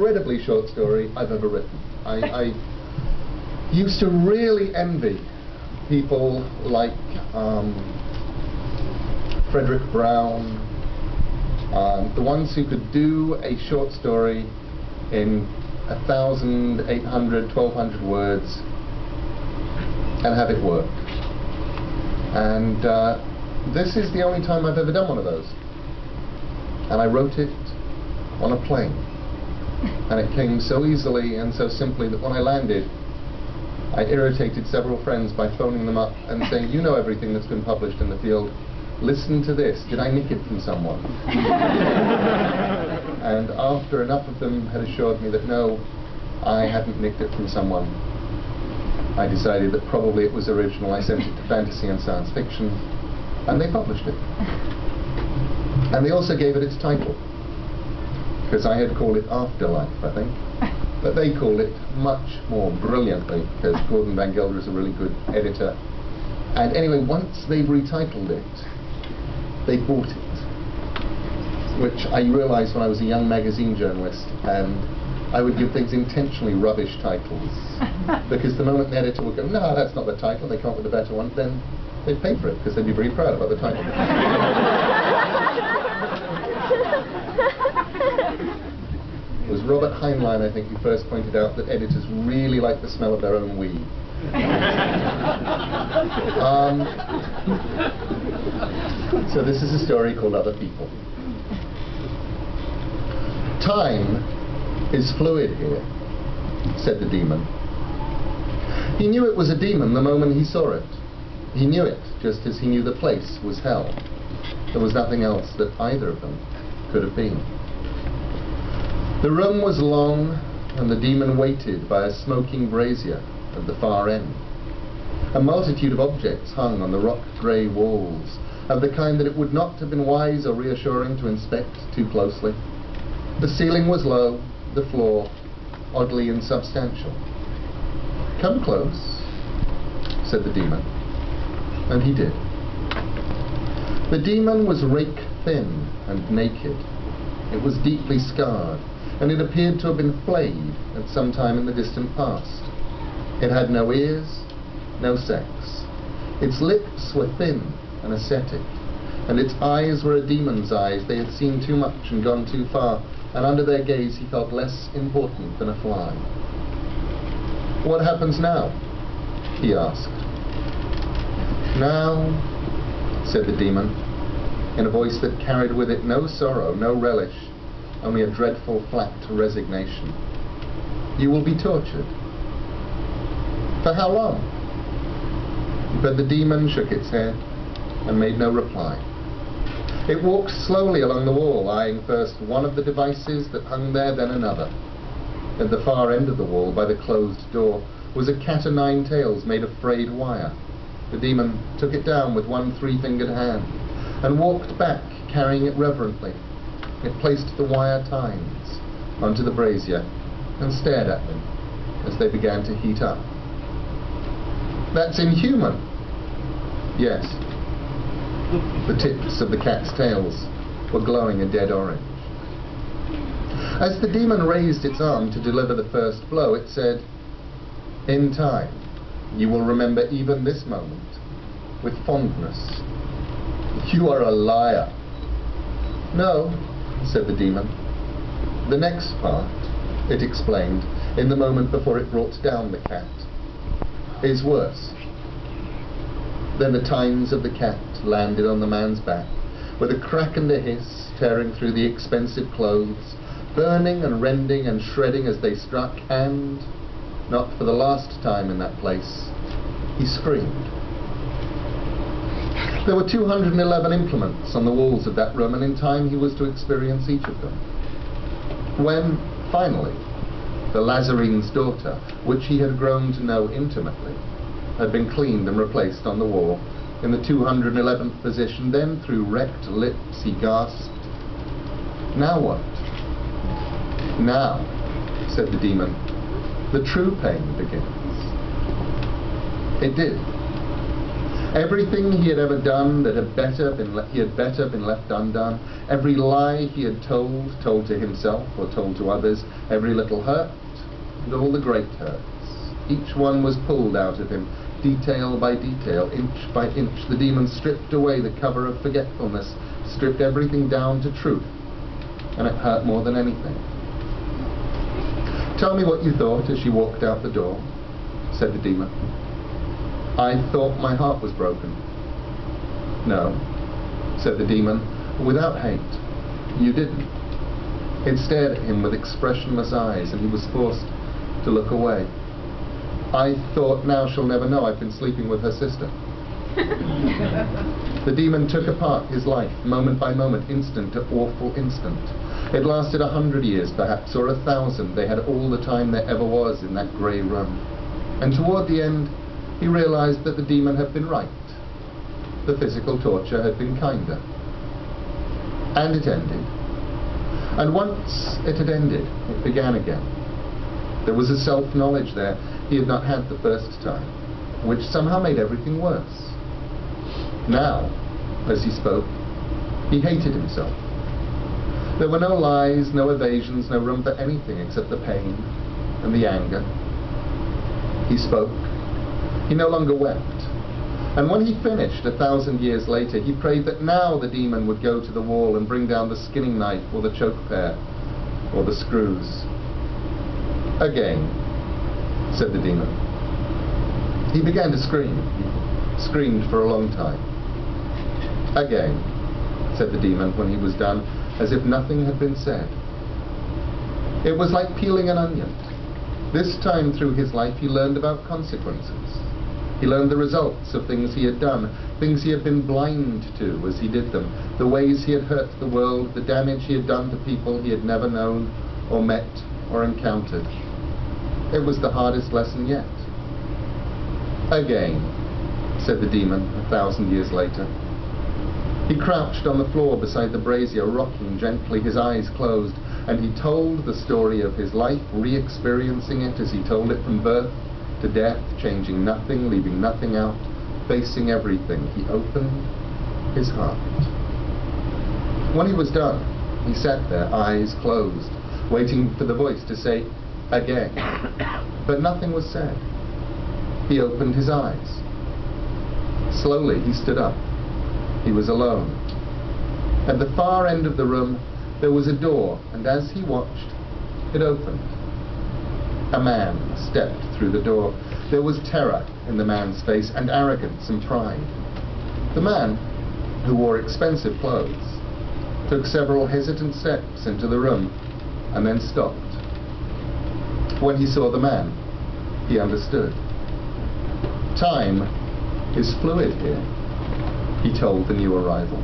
incredibly short story I've ever written. I used to really envy people like Frederick Brown, the ones who could do a short story in 1,800, 1,200 words and have it work. And this is the only time I've ever done one of those. And I wrote it on a plane. And it came so easily and so simply that when I landed, I irritated several friends by phoning them up and saying, you know everything that's been published in the field. Listen to this. Did I nick it from someone? And after enough of them had assured me that no, I hadn't nicked it from someone, I decided that probably it was original. I sent it to Fantasy and Science Fiction, and they published it. And they also gave it its title, because I had called it Afterlife, I think. But they called it much more brilliantly, because Gordon Van Gelder is a really good editor. And anyway, once they've retitled it, they bought it, which I realized when I was a young magazine journalist, and I would give things intentionally rubbish titles, because the moment the editor would go, no, that's not the title, they come up with a better one, then they'd pay for it, because they'd be very proud about the title. It was Robert Heinlein, I think, who first pointed out that editors really like the smell of their own weed. So this is a story called Other People. Time is fluid here, said the demon. He knew it was a demon the moment he saw it. He knew it, just as he knew the place was hell. There was nothing else that either of them could have been. The room was long, and the demon waited by a smoking brazier at the far end. A multitude of objects hung on the rock-grey walls, of the kind that it would not have been wise or reassuring to inspect too closely. The ceiling was low, the floor oddly insubstantial. Come close, said the demon, and he did. The demon was rake-thin and naked. It was deeply scarred, and it appeared to have been flayed at some time in the distant past. It had no ears, no sex. Its lips were thin and ascetic, and its eyes were a demon's eyes. They had seen too much and gone too far, and under their gaze he felt less important than a fly. What happens now? He asked. Now, said the demon, in a voice that carried with it no sorrow, no relish, only a dreadful flat resignation. You will be tortured. For how long? But the demon shook its head and made no reply. It walked slowly along the wall, eyeing first one of the devices that hung there, then another. At the far end of the wall, by the closed door, was a cat-o'-nine-tails made of frayed wire. The demon took it down with one three-fingered hand and walked back, carrying it reverently. It placed the wire tines onto the brazier and stared at them as they began to heat up. That's inhuman. Yes. The tips of the cat's tails were glowing a dead orange. As the demon raised its arm to deliver the first blow, it said, in time, you will remember even this moment with fondness. You are a liar. No, said the demon. The next part, it explained, in the moment before it brought down the cat, is worse. Then the tines of the cat landed on the man's back, with a crack and a hiss tearing through the expensive clothes, burning and rending and shredding as they struck, and, not for the last time in that place, he screamed. There were 211 implements on the walls of that room, and in time he was to experience each of them. When, finally, the Lazarene's daughter, which he had grown to know intimately, had been cleaned and replaced on the wall in the 211th position, then through wrecked lips he gasped, now what? Now, said the demon, the true pain begins. It did. Everything he had ever done that had better been left undone, every lie he had told to himself or told to others, every little hurt and all the great hurts, each one was pulled out of him, detail by detail, inch by inch. The demon stripped away the cover of forgetfulness, stripped everything down to truth, and it hurt more than anything. "Tell me what you thought as you walked out the door," said the demon. "I thought my heart was broken." "No," said the demon, without hate. "You didn't." It stared at him with expressionless eyes, and he was forced to look away. "I thought, now she'll never know I've been sleeping with her sister." The demon took apart his life, moment by moment, instant to awful instant. It lasted 100 years, perhaps, or 1,000. They had all the time there ever was in that grey room. And toward the end, he realized that the demon had been right. The physical torture had been kinder. And it ended. And once it had ended, it began again. There was a self-knowledge there he had not had the first time, which somehow made everything worse. Now, as he spoke, he hated himself. There were no lies, no evasions, no room for anything except the pain and the anger. He spoke. He no longer wept. And when he finished 1,000 years later, he prayed that now the demon would go to the wall and bring down the skinning knife or the choke pear or the screws. "Again," said the demon. He began to scream. He screamed for a long time. "Again," said the demon when he was done, as if nothing had been said. It was like peeling an onion. This time through his life he learned about consequences. He learned the results of things he had done, things he had been blind to as he did them, the ways he had hurt the world, the damage he had done to people he had never known or met or encountered. It was the hardest lesson yet. "Again," said the demon 1,000 years later. He crouched on the floor beside the brazier, rocking gently, his eyes closed, and he told the story of his life, re-experiencing it as he told it from birth to death, changing nothing, leaving nothing out, facing everything. He opened his heart. When he was done, he sat there, eyes closed, waiting for the voice to say, "Again." But nothing was said. He opened his eyes. Slowly he stood up. He was alone. At the far end of the room there was a door, and as he watched, it opened. A man stepped through the door. There was terror in the man's face, and arrogance and pride. The man, who wore expensive clothes, took several hesitant steps into the room, and then stopped. When he saw the man, he understood. "Time is fluid here," he told the new arrival.